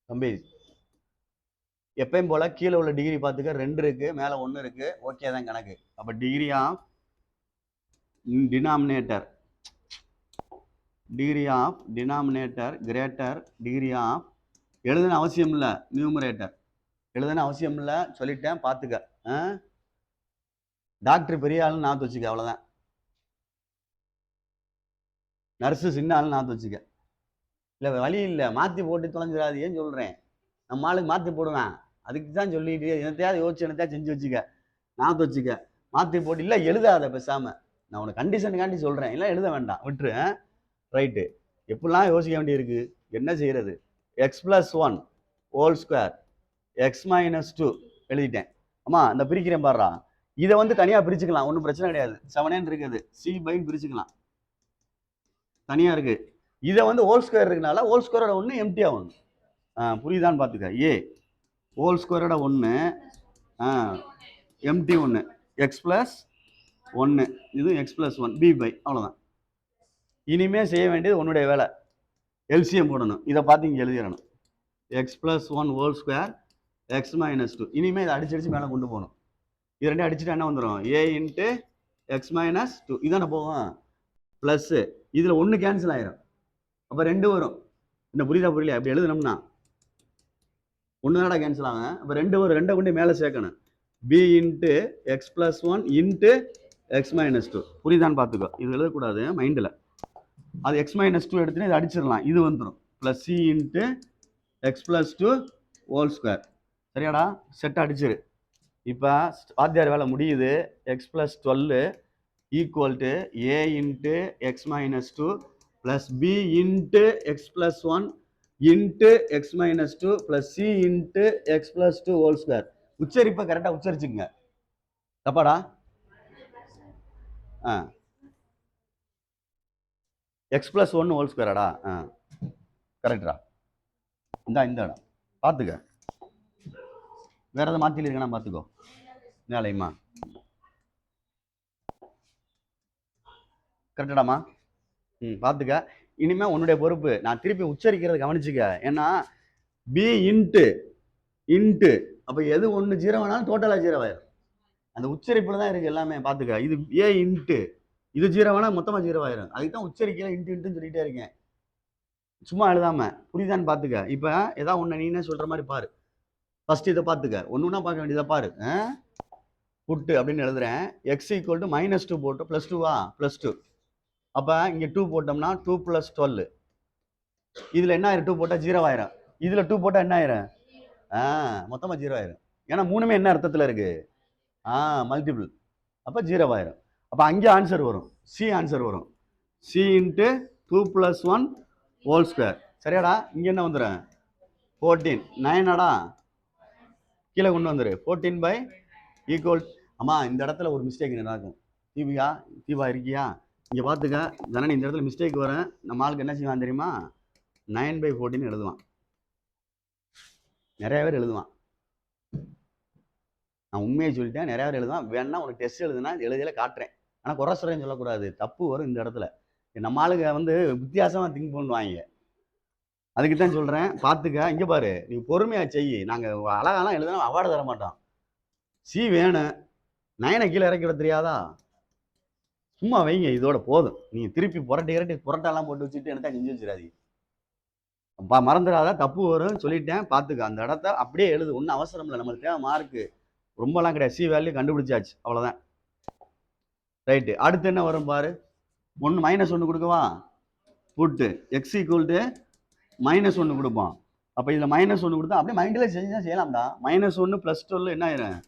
தம்பி, எப்பயும் போல் கீழே உள்ள டிகிரி பார்த்துக்க. 2 இருக்குது, மேலே 1 இருக்குது. ஓகே தான் கணக்கு. அப்போ degree of denominator greater degree of எழுதுன அவசியம் இல்லை, நியூமரேட்டர் எழுதுன அவசியம் இல்லை சொல்லிட்டேன். பார்த்துக்க. டாக்டர் பெரிய ஆளுன்னு நான் வச்சுக்க. அவ்வளோதான். நர்ஸு சின்ன ஆள் நாற்று வச்சுக்க. இல்லை வழி இல்லை, மாற்றி போட்டு தொலைஞ்சிடாது. ஏன் சொல்கிறேன், நம்ம ஆளுக்கு மாற்றி போடுவேன். அதுக்கு தான் சொல்லிட்டு என்னத்தையாவது யோசிச்சு என்னத்தையாவது செஞ்சு வச்சுக்க, நாற்று வச்சுக்க. மாற்றி போட்டு இல்லை எழுதாத பேசாமல். நான் உனக்கு கண்டிஷனுக்காண்டி சொல்கிறேன், இல்லை எழுத வேண்டாம், விட்டுரு. ரைட்டு. எப்படிலாம் யோசிக்க வேண்டியிருக்கு, என்ன செய்கிறது. X plus 1 whole square X minus 2 எழுதிட்டேன். ஆமா, இந்த பிரிக்கிறேன் பாடுறா. இதை வந்து தனியாக பிரிச்சுக்கலாம், ஒன்றும் பிரச்சனை கிடையாது. 7n இருக்குது, சி பைன்னு பிரிச்சுக்கலாம், தனியாக இருக்குது. இதை வந்து ஹோல் ஸ்கொயர் இருக்குனால ஹோல் ஸ்கொயரோட ஒன்று எம்டியாக ஒன்று. புரியுதான்னு பார்த்துக்க. ஏ ஹோல் ஸ்கொயரோட ஒன்று எம்டி ஒன்று, எக்ஸ் ப்ளஸ் 1, இது எக்ஸ் ப்ளஸ் 1 பி பை, அவ்வளோதான். இனிமேல் செய்ய வேண்டியது உன்னுடைய வேலை, எல்சிஎம் போடணும். இதை பார்த்து இங்கே எழுதிடணும். X plus 1 whole square X minus 2. இனிமேல் இதை அடிச்சு மேலே கொண்டு போகணும். இது ரெண்டும் அடிச்சுட்டு என்ன வந்துடும், ஏ இன்ட்டு எக்ஸ் மைனஸ் 2 இதானே போகும். ப்ளஸ்ஸு இதில் ஒன்று கேன்சல் ஆயிரும், அப்போ 2 வரும். இந்த புரியல அப்படி எழுதணும்னா ஒன்று தானே கேன்சல் ஆகும், அப்போ 2 வரும். 2 கொண்டு மேலே சேர்க்கணும். B into X plus 1 into X minus 2. புரியுதான்னு பார்த்துக்கோ, இது எழுதக்கூடாது மைண்டில். அது எக்ஸ் மைனஸ் 2 எடுத்துன்னு இதை அடிச்சிடலாம், இது வந்துடும். Plus C into X plus 2 whole square. சரியாடா, செட் அடிச்சிரு. இப்போ வாத்தியார் வேலை முடியுது. X plus 12 equal to A into X minus 2 plus B into X plus 1 into X minus 2 plus C into X plus 2 whole square. உச்சரிப்பை கரெக்டாக உச்சரிச்சுங்க, தப்பாடா. எக்ஸ் ப்ளஸ் 1 ஹோல் ஸ்கொயராடா, கரெக்டா. இந்த இடம் பார்த்துக்க, வேற எதாவது மாற்றி இருக்கா பார்த்துக்கோ. வேலையுமா கரெக்டாடாமா? பார்த்துக்க. இனிமேல் உன்னுடைய பொறுப்பு, நான் திருப்பி உச்சரிக்கிறத கவனிச்சுக்க. ஏன்னா பி இன்ட்டு இன்ட்டு அப்போ எது ஒன்று 0 வேணாலும் டோட்டலாக 0 ஆயிரும். அந்த உச்சரிப்பில் தான் இருக்குது எல்லாமே, பார்த்துக்க. இது ஏ இன்ட்டு இது 0 வேணால் மொத்தமாக 0 ஆயிரும். அதுக்கு தான் உச்சரிக்கல இன்ட்டு இன்ட்டுன்னு சொல்லிகிட்டே இருக்கேன், சும்மா எழுதாமல். புரியுதான்னு பார்த்துக்க. இப்போ ஏதாவது ஒன்று நீனே சொல்கிற மாதிரி பாரு. ஃபஸ்ட்டு இதை பார்த்துக்க, ஒன்று ஒன்றா பார்க்க வேண்டியதை பாரு. புட்டு அப்படின்னு எழுதுறேன். எக்ஸ் ஈக்குவல் டு -2 போட்டு ப்ளஸ் 2வா, ப்ளஸ் 2. அப்போ இங்கே 2 போட்டோம்னா 2 + 12. இதில் என்ன ஆயிரும், 2 போட்டால் 0 ஆயிரும். இதில் 2 போட்டால் என்ன ஆயிரும், மொத்தமாக 0 ஆயிரும். ஏன்னா மூணுமே என்ன அர்த்தத்தில் இருக்குது, மல்டிபிள். அப்போ 0 ஆயிரும். அப்போ அங்கே ஆன்சர் வரும், சி ஆன்சர் வரும். C into 2 + 1 whole square. சரியாடா. இங்கே என்ன வந்துடும், 14. 9ஆடா, கீழே கொண்டு வந்துரு. 14 பை ஈக்குவல். அம்மா இந்த இடத்துல ஒரு மிஸ்டேக் நடக்கும். தீபா இருக்கியா, இங்கே பார்த்துக்க. ஜனனி இந்த இடத்துல மிஸ்டேக் வரேன். நம்ம ஆளுக்கு என்ன செய்வான் தெரியுமா, 9/14 எழுதுவான். நிறைய பேர் எழுதுவான், நான் உண்மையை சொல்லிட்டேன். நிறைய பேர் எழுதுவான். வேணா உனக்கு டெஸ்ட் எழுதுனா எழுதியில காட்டுறேன். ஆனால் குறைசுறைன்னு சொல்லக்கூடாது, தப்பு வரும் இந்த இடத்துல. நம்ம ஆளுங்க வந்து வித்தியாசமாக திங்க் பண்ணுவாங்க, அதுக்கு தான் சொல்கிறேன். பார்த்துக்க. இங்கே பாரு, நீ பொறுமையாக செய்யி. நாங்கள் அழகாலாம் எழுதுனா அவார்டு தர மாட்டோம். சி வேணும், 9 கீழே இறக்கி விட தெரியாதா, சும்மா வைங்க, இதோட போதும். நீங்கள் திருப்பி புரட்டெல்லாம் போட்டு வச்சுட்டு எனக்கு செஞ்சு வச்சிடாதீங்க, மறந்துடாத. தப்பு வரும் சொல்லிட்டேன், பார்த்துக்க. அந்த இடத்த அப்படியே எழுது, ஒன்றும் அவசரம் இல்லை. நம்மளுக்கு தேவை மார்க்கு ரொம்பலாம் கிடையாது. சி வேல்யூ கண்டுபிடிச்சாச்சு, அவ்வளோதான். ரைட்டு. அடுத்து என்ன வரும் பாரு, -1 கொடுக்கவா, புட்டு எக்ஸ் ஈக்குவல் டு -1 கொடுப்போம். அப்போ இதில் -1 கொடுத்தா அப்படியே மைண்டில் செஞ்சால் செய்யலாம்டா. -1 + 12 என்ன ஆயிரும்,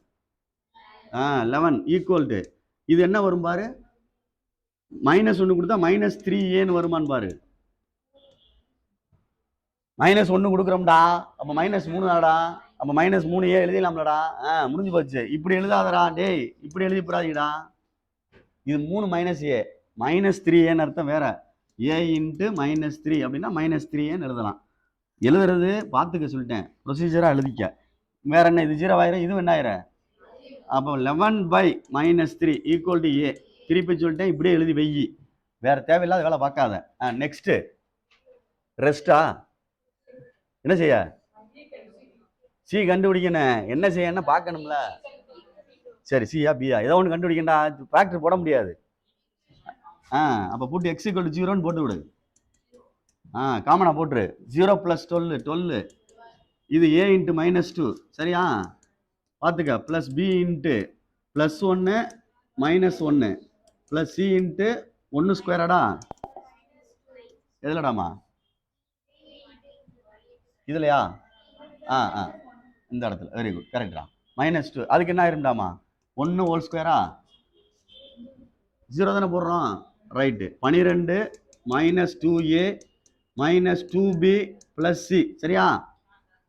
11 ஈக்குவல் டு இது என்ன வரும் பாரு, -1 கொடுத்தா -3a வருமானு பாரு. -1 கொடுக்குறோம்டா, அப்போ -3 தாடா. அப்போ -3a எழுதிடலாம்லடா. முடிஞ்சு போச்சு. இப்படி எழுதாதடா டேய், இப்படி எழுதி போடாதீங்கடா. இது 3 -a -3a அர்த்தம் வேற. a இன்ட்டு -3 அப்படின்னா -3a எழுதலாம். எழுதுறது பார்த்துக்க சொல்லிட்டேன், ப்ரொசீஜராக எழுதிக்க. வேற என்ன, இது 0 ஆயிரம், இதுவும் என்ன ஆயிரம். அப்போ 11/-3 ஈக்குவல் டு a. திருப்பி சொல்லிட்டேன், இப்படியே எழுதி வெயி, வேற தேவையில்லாத வேலை பார்க்காத. நெக்ஸ்ட் ரெஸ்டா, என்ன செய்ய, சி கண்டுபிடிக்கணும். என்ன செய்யணும் பார்க்கணும்ல. சரி, சியா பியா ஏதோ ஒன்று கண்டுபிடிக்கண்டா, ஃபேக்டர் போட முடியாது. அப்போ போட்டு x = 0ன்னு போட்டு விடு. காமனாக போட்டுரு. 0 + 12 இது a இன்ட்டு -2. சரியா, பார்த்துக்க. Plus B into +1 -1 plus C into 1 ஸ்கொயராடா. எதுலடாமா இதுலையா இந்த இடத்துல வெரி குட் கரெக்டா -2 அதுக்கு என்ன ஆயிரும்டாமா 1 ஹோல் ஸ்கொயரா 0 தானே போடுறோம் ரைட்டு 12 -2a -2b + c சரியா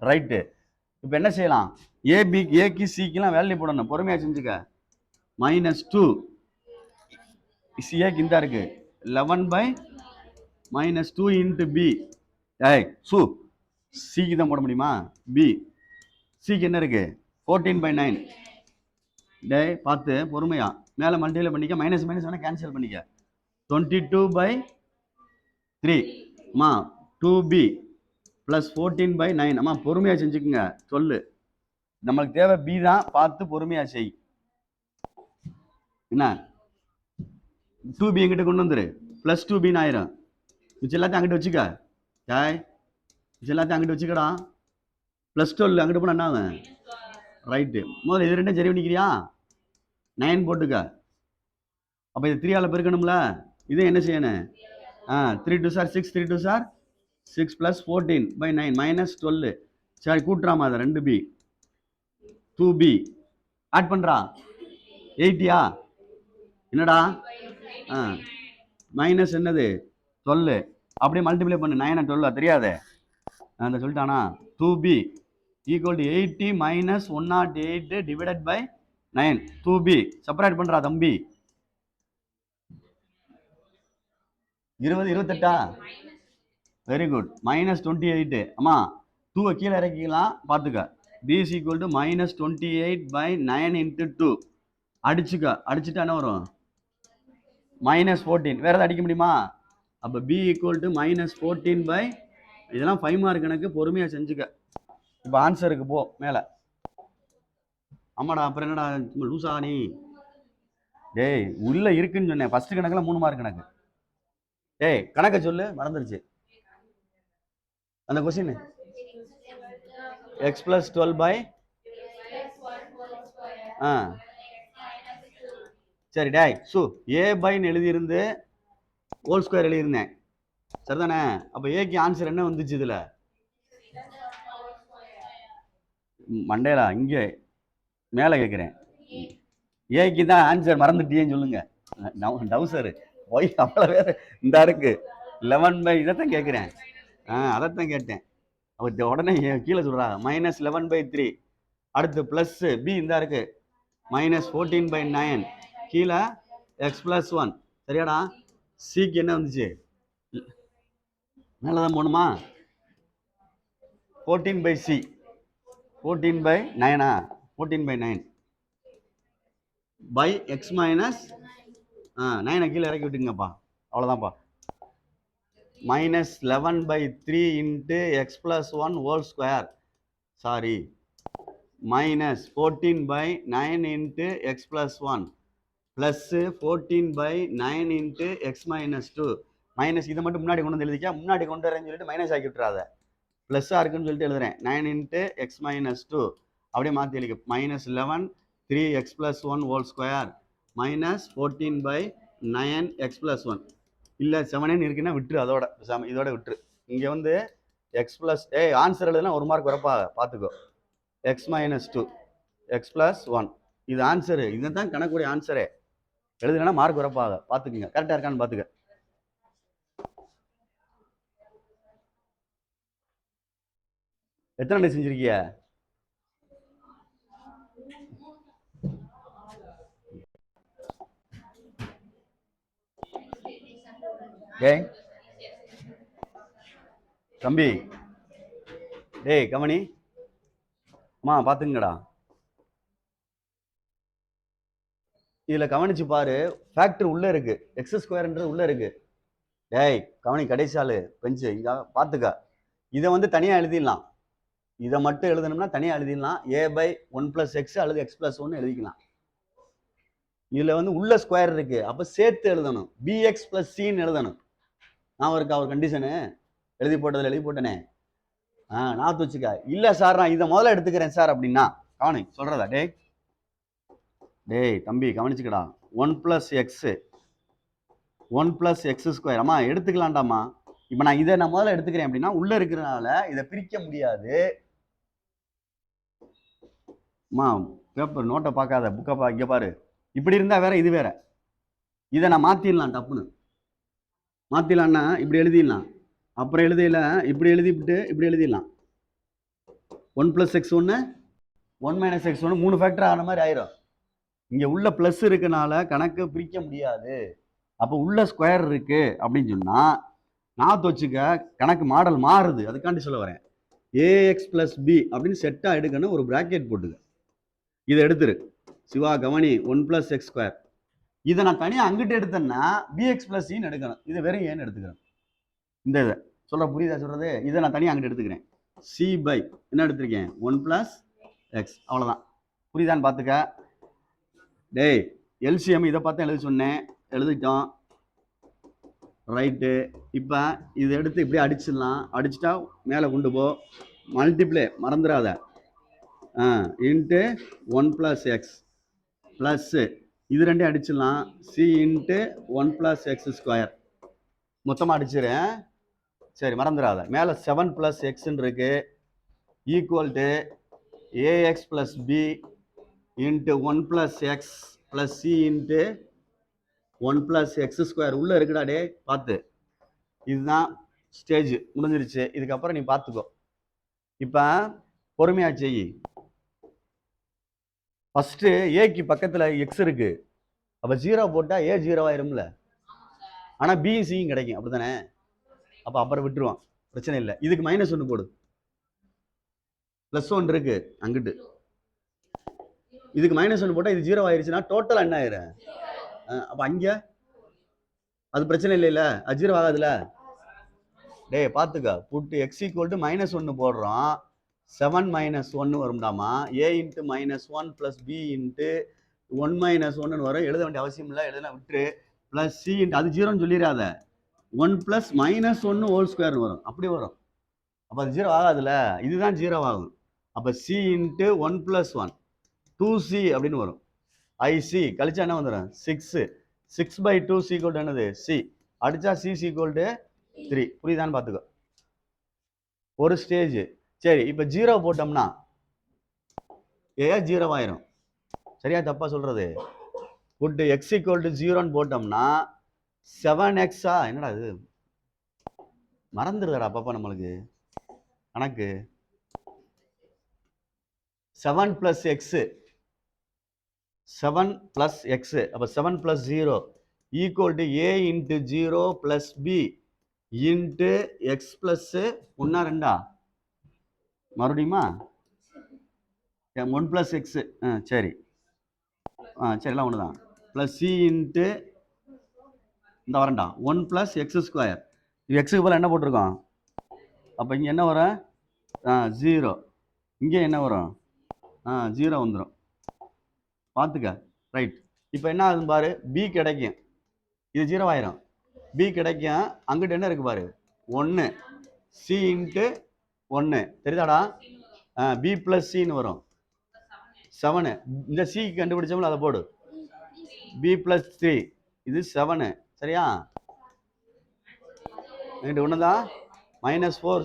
ரைட்டு இப்போ என்ன செய்யலாம் ஏக்கு சிக்கெல்லாம் வேல்யூ போடணும் பொறுமையா செஞ்சுக்க -2 சிஏக்கு இந்த இருக்கு 11/-2 இன்ட்டு பி சிக்கு தான் போட முடியுமா பி சிக்கு என்ன இருக்கு 14/9 டேய் பார்த்து பொறுமையா மேலே மல்டிபிளை பண்ணிக்க மைனஸ் வேணா கேன்சல் பண்ணிக்க 22/3 அம்மா 2b + 14/9 அம்மா பொறுமையா செஞ்சுக்குங்க சொல்லு நம்மளுக்கு தேவை பி தான் பார்த்து பொறுமையா செய் என்ன 2b எங்கிட்ட கொண்டு வந்துரு +2b ஆயிரும் மிச்சம் எல்லாத்தையும் அங்கிட்ட வச்சுக்க மிச்சம் எல்லாத்தையும் அங்கிட்ட வச்சுக்கடா +12 அங்கிட்ட போனா என்ன ஆகும் ரைட்டு முதல்ல இது ரெண்டும் சரி பண்ணிக்கிறியா 9 போட்டுக்க அப்போ இது 3 ஆல பெருக்கணும்ல இது என்ன செய்யணும் 3 2 சார் 6 3 2 சார் 6 + 14/9 -12 சரி கூட்டுறாமா அதை 2b 2b ஆட் பண்றா 8யா என்னடா மைனஸ் என்னது 12 அப்படியே மல்டிப்ளை பண்ணு 9 12 தெரியாதே அந்த சொல்லிட்டானா 2b = 80 - 108 divided by 9 2b separate பண்றா தம்பி 20 28 வெரி குட் -28 அம்மா 2 கீழே இறக்கிக்கலாம் பார்த்துக்க b = -28/9 × 2 அடிச்சுட்டு என்ன வரும் -14 வேற ஏதாவது அடிக்க முடியுமா அப்போ b = -14 இதெல்லாம் 5 மார்க் கணக்கு பொறுமையா செஞ்சுக்க இப்போ ஆன்சருக்கு போ மேல ஆமாடா அப்புறம் என்னடா லூசா நீ டேய் உள்ள இருக்குன்னு சொன்னேன் ஃபர்ஸ்ட் கணக்குல 3 மார்க் கணக்கு டேய் கணக்கை சொல்லு மறந்துருச்சு அந்த கொஸ்டின் x + 12 சரி டேய் a/ன்னு எழுதியிருந்து ஹோல் ஸ்கொயர் எழுதியிருந்தேன் சரிதானே அப்போ ஏக்கு ஆன்சர் என்ன வந்துச்சு இதுல மண்டேலா இங்கே மேலே கேட்குறேன் ஏக்கு தான் ஆன்சர் மறந்துட்டியேன்னு சொல்லுங்க டவுசரு ஒய் அவ்வளோ வேறு இந்த இருக்கு 11 இதைத்தான் கேட்குறேன் அதைத்தான் கேட்டேன் அவர் உடனே கீழே சொல்கிறா -11/3 அடுத்து ப்ளஸ் பி இந்த இருக்கு -14/9 கீழே x + 1 சரியாடா சிக்கு என்ன வந்துச்சு மேலே தான் போகணுமா 14/c 14/9 14/9 பை எக்ஸ் மைனஸ் 9 கீழே இறக்கி விட்டுங்கப்பா அவ்வளோதான்ப்பா -11/3 into x + 1 whole square sorry -14/9 into x + 1 plus 14/9 into x - 2 minus இதை மட்டும் முன்னாடி கொண்டு வந்து எழுதிக்க முன்னாடி கொண்டு வரேன்னு சொல்லிட்டு மைனஸ் ஆக்கி விட்டுறாத ப்ளஸ்ஸாக இருக்குன்னு சொல்லிட்டு எழுதுறேன் 9 இன்ட்டு x - 2 அப்படியே மாற்றி எழுதிக்க -11 3x + 1 ஹோல் ஸ்கொயர் -14/9 x + 1 இல்லை 7 இருக்குன்னா விட்டுரு இதோட விட்டுரு இங்கே வந்து x + ஆன்சர் எழுதுனா 1 மார்க் வரப்பா பார்த்துக்கோ x - 2 x + 1 இது ஆன்சரு இதுதான் கணக்குடைய ஆன்சரே எழுதுனா மார்க் வரப்பாக பார்த்துக்குங்க கரெக்டாக இருக்கான்னு பார்த்துக்க எத்தனை டே செஞ்சிருக்கிய தம்பி டேய் கவனி அம்மா பார்த்துங்கடா இதுல கவனிச்சு பாரு ஃபேக்டர் உள்ள இருக்கு x² உள்ள இருக்கு டேய் கவனி கடைசாலு பெஞ்சு இங்க பார்த்துக்க இதை வந்து தனியா எழுதிடலாம் இதை மட்டும் எழுதணும்னா தனியா எழுதிடலாம் a/1 + x அல்லது x + 1 எழுதிக்கலாம் இதுல வந்து உள்ள ஸ்கொயர் இருக்கு அப்ப சேர்த்து எழுதணும் bx + c எழுதணும் நான் இருக்கா ஒரு கண்டிஷனு எழுதி போட்டனே நான் வச்சுக்க இல்ல சார் நான் இதை முதல்ல எடுத்துக்கிறேன் சார் அப்படின்னா கவனி சொல்றதா டேய் தம்பி கவனிச்சுக்கடா 1 + x 1 + x² அம்மா எடுத்துக்கலாம்டாமா இப்போ நான் இதை நான் முதல்ல எடுத்துக்கிறேன் அப்படின்னா உள்ள இருக்கிறனால இதை பிரிக்க முடியாது. பேப்பர் நோட்டை பார்க்காத, புக்கை இங்கே பாரு. இப்படி இருந்தா வேற, இது வேற. இதை நான் மாத்திடலாம், டப்புன்னு மாத்திடலான்னா இப்படி எழுதிடலாம். அப்புறம் எழுதியில இப்படி எழுதிவிட்டு இப்படி எழுதிடலாம். 1 + x1 1 - x1 3 ஃபேக்டர் ஆன மாதிரி ஆயிரும். இங்க உள்ள பிளஸ் இருக்கனால கணக்கு பிரிக்க முடியாது. அப்போ உள்ள ஸ்கொயர் இருக்கு அப்படின்னு சொன்னா நான் வச்சுக்க கணக்கு மாடல் மாறுது. அதுக்காண்டி சொல்ல வரேன். ax + b அப்படின்னு செட்டா எடுக்கணும். ஒரு பிராக்கெட் போட்டுக்க. இதை எடுத்துரு சிவா, கவனி. 1 + x². இதை நான் தனியாக அங்கிட்டு எடுத்தேன்னா bx + c எடுக்கணும். இதை வெறும் ஏன்னு எடுத்துக்கிறேன். இந்த இதை சொல்ற புரியுதா சொல்றது? இதை நான் தனியாக அங்கிட்டு எடுத்துக்கிறேன். c by என்ன எடுத்திருக்கேன்? 1 + x. அவ்வளோதான். புரியுதான்னு பார்த்துக்க. டேய் எல்சிஎம் இதை பார்த்தா எழுத சொன்னேன், எழுதிட்டோம். ரைட்டு. இப்போ இதை எடுத்து இப்படியே அடிச்சிடலாம். அடிச்சுட்டா மேலே கொண்டு போ. மல்டிப்ளே மறந்துடாத. இன்ட்டு 1 + x ப்ளஸ்ஸு இது ரெண்டையும் அடிச்சிடலாம். C into 1 + x². மொத்தமாக அடிச்சிடுறேன். சரி, மறந்துடாத. மேலே 7 + xன்னு இருக்கு. Equal to ax + b into 1 + x + c into 1 + x² உள்ள இருக்குடா. டே பார்த்து, இதுதான் ஸ்டேஜ் முடிஞ்சிருச்சு. இதுக்கப்புறம் நீ பார்த்துக்கோ. இப்போ பொறுமையா செய். ஃபர்ஸ்ட் ஏக்கு பக்கத்தில் எக்ஸ் இருக்கு. அப்போ 0 போட்டால் ஏ 0 ஆயிரும்ல. ஆனால் பி சியும் கிடைக்கும், அப்படித்தானே? அப்போ அப்புறம் விட்டுருவான், பிரச்சனை இல்லை. இதுக்கு -1 போடு. +1 இருக்கு அங்கிட்டு. இதுக்கு -1 போட்டால் இது 0 ஆயிருச்சுன்னா டோட்டல் என்ன ஆயிரும்? அப்போ அங்கே அது பிரச்சனை இல்லைல்ல, அது 0 ஆகாதுல்ல. டே பார்த்துக்க, புட்டு x = -1 போடுறோம். 7 - 1 வரும்டாமா. a × -1 + b × 1 - 1 வரும். எழுத வேண்டிய அவசியம் இல்லை, எழுதுனா விட்டுரு. ப்ளஸ் c அது 0ன்னு சொல்லிடாத. 1 + -1² வரும். அப்படி வரும். அப்போ அது 0 ஆகாதுல்ல. இதுதான் 0 ஆகும். அப்போ c × 1 + 1 2c அப்படின்னு வரும். ic கழிச்சா என்ன வந்துடும்? 6. 6/2 = என்னது? c. அடிச்சா c = 3. புரியுதான்னு பார்த்துக்கோ. ஒரு ஸ்டேஜ். சரி, இப்போ 0 போட்டோம்னா ஏ 0 ஆயிரும். சரியா தப்பா சொல்றது? புட்டு x = 0ன்னு போட்டோம்னா 7x என்னடா இது மறந்துடுறா பாப்பா நம்மளுக்கு கணக்கு. 7 + x 7 + x. அப்போ 7 + 0 equal to a × 0 + b into x plus 1 2 மறுபடியுமா 1 + x. சரி, சரி, எல்லாம் ஒன்று தான். ப்ளஸ் சி இன்ட்டு இந்த வரண்டா 1 + x². எக்ஸுக்கு போல என்ன போட்டிருக்கோம்? அப்போ இங்கே என்ன வரும்? 0. இங்கே என்ன வரும்? 0 வந்துடும். பார்த்துக்க. ரைட். இப்போ என்ன ஆகுதுன்னு பாரு. பி கிடைக்கும். இது 0 ஆயிரும். பி கிடைக்கும். அங்கிட்ட என்ன இருக்கு பாரு? 1. C into 1 தெரியுதாடா? பி + சின்னு வரும். 7. இந்த சி கண்டுபிடிச்சோம்ல, அதை போடு. b + 3 இது 7. சரியா? ஒண்ணுதான். -4.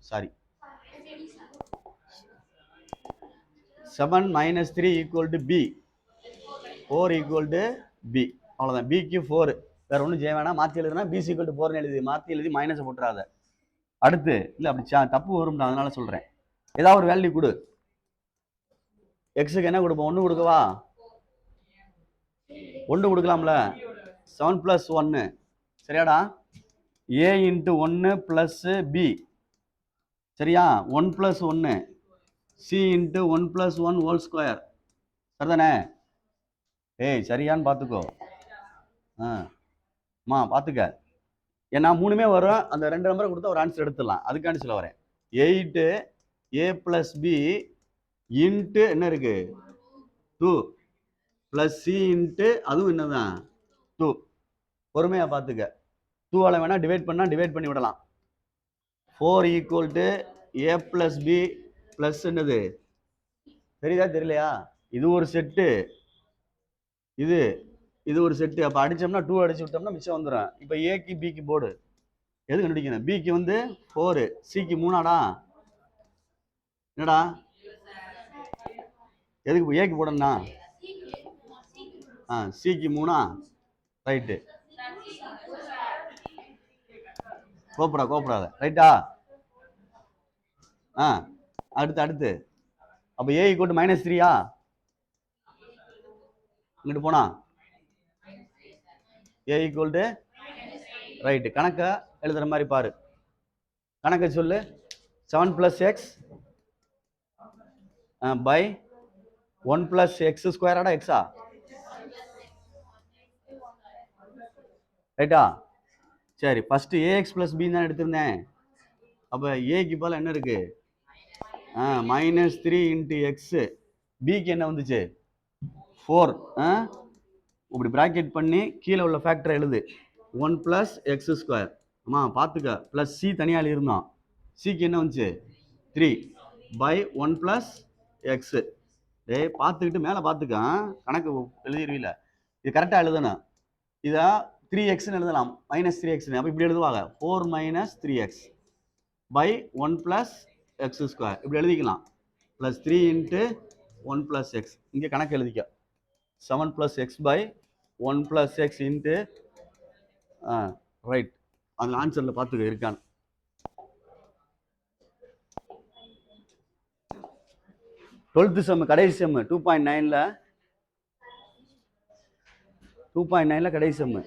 Sorry, 7 - 3 = b. 4 = b. அவ்வளோதான். பிக்கு 4. வேற ஒன்றும் செய்ய வேணாம். மாற்றி எழுதுனா b = 4ன்னு எழுதி மாற்றி எழுதி மைனஸை போட்டுறாத. அடுத்து இல்லை, அப்படி தப்பு வரும்டா, அதனால சொல்றேன். ஏதாவது ஒரு வேல்யூ கொடு. எக்ஸுக்கு என்ன கொடுப்போம்? 1 கொடுக்கவா? 1 கொடுக்கலாம்ல. 7 + 1 சரியாடா? a × 1 + b சரியா? 1 + 1 c × 1 + 1 ஹோல் ஸ்கொயர். சரிதானே? ஏய் சரியான்னு பார்த்துக்கோ. பார்த்துக்க. ஏன்னா 3மே வரும். அந்த 2 நம்பரை கொடுத்தா ஒரு ஆன்சர் எடுத்துடலாம். அதுக்காண்டி சொல்ல வரேன். 8 a + b இன்ட்டு என்ன இருக்கு? 2 + c இன்ட்டு அதுவும் என்னதான்? 2. பொறுமையா பார்த்துக்க. 2ஆல வேணா டிவைட் பண்ணி விடலாம். 4 = a + b ப்ளஸ் என்னது? தெரியுதா தெரியலையா? இது ஒரு செட்டு, இது ஒரு செட்டு. அப்போ அடிச்சோம்னா 2 அடிச்சு விட்டோம்னா மிச்சம் வந்துடும். இப்போ ஏக்கு பிக்கு போடு. எது கண்டுபிடிக்கணும்? பிக்கு வந்து 4, சிக்கு 3ஆடா? என்னடா எதுக்கு ஏக்கு போடணும்னா? சிக்கு 3ஆ? ரைட்டு, கோப்படாத ரைட்டா. அடுத்து அப்ப ஏ ஈக்குவல் டு -3ஆ? இங்கிட்டு போனா ஏ ஈக்குவல் டு ரைட்டு. கணக்கை எழுதுற மாதிரி பாரு. கணக்கை சொல்லு. 7 + x பை 1 + x² எக்ஸா? ரைட்டா? சரி, ஃபர்ஸ்ட் ஏஎக்ஸ் + பி தான் எடுத்திருந்தேன். அப்ப ஏக்கு பதிலா என்ன இருக்கு? -3 × x. பிக்கு என்ன வந்துச்சு? 4. இப்படி பிராக்கெட் பண்ணி கீழே உள்ள ஃபேக்டரை எழுது. 1 + x². பார்த்துக்க, ப்ளஸ் சி தனியாக எழுதிருந்தோம். சிக்கு என்ன வந்துச்சு? 3 பை 1 + x. பார்த்துக்கிட்டு மேலே பார்த்துக்க, கணக்கு எழுதிடுவீல. இது கரெக்டாக எழுதணும். இதை 3x எழுதலாம், -3x. அப்போ இப்படி எழுதுவாங்க, 4 - 3x பை 1 + x². இப்படி எழுதிக்கலாம். +3 × 1 + x. இங்கே கணக்கு எழுதிக்க. 7 + x by 1 + x into right. அதில் ஆன்சரில் பார்த்துக்க இருக்கான்னு. 12th செம் கடைசி செம்மு 2.9ல் கடைசி செம்மு.